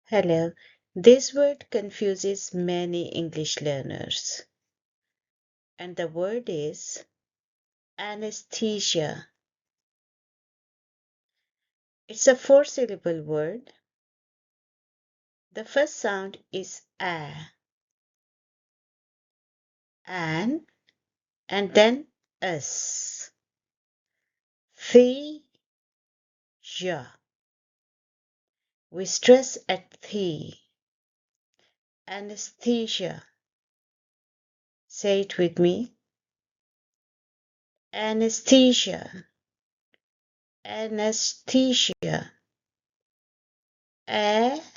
Hello. This word confuses many English learners, and the word is anesthesia. It's a four-syllable word. The first sound is a, an, and then s. The, ja. We stress at the. Anesthesia. Say it with me. Anesthesia. Anesthesia. Anesthesia.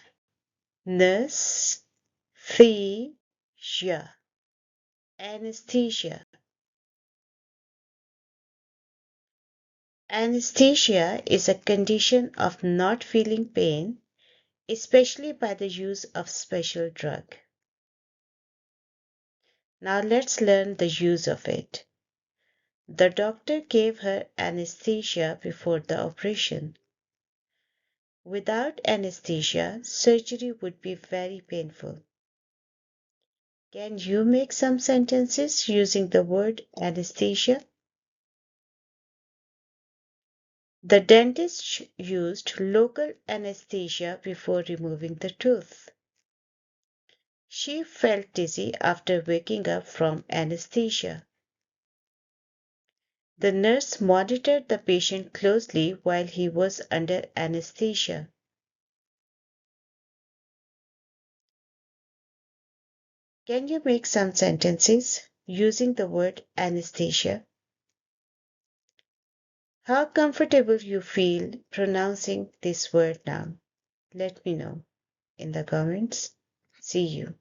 Anesthesia. Anesthesia is a condition of not feeling pain, especially by the use of special drug. Now let's learn the use of it. The doctor gave her anesthesia before the operation. Without anesthesia, surgery would be very painful. Can you make some sentences using the word anesthesia? The dentist used local anesthesia before removing the tooth. She felt dizzy after waking up from anesthesia. The nurse monitored the patient closely while he was under anesthesia. Can you make some sentences using the word anesthesia? How comfortable you feel pronouncing this word now? Let me know in the comments. See you.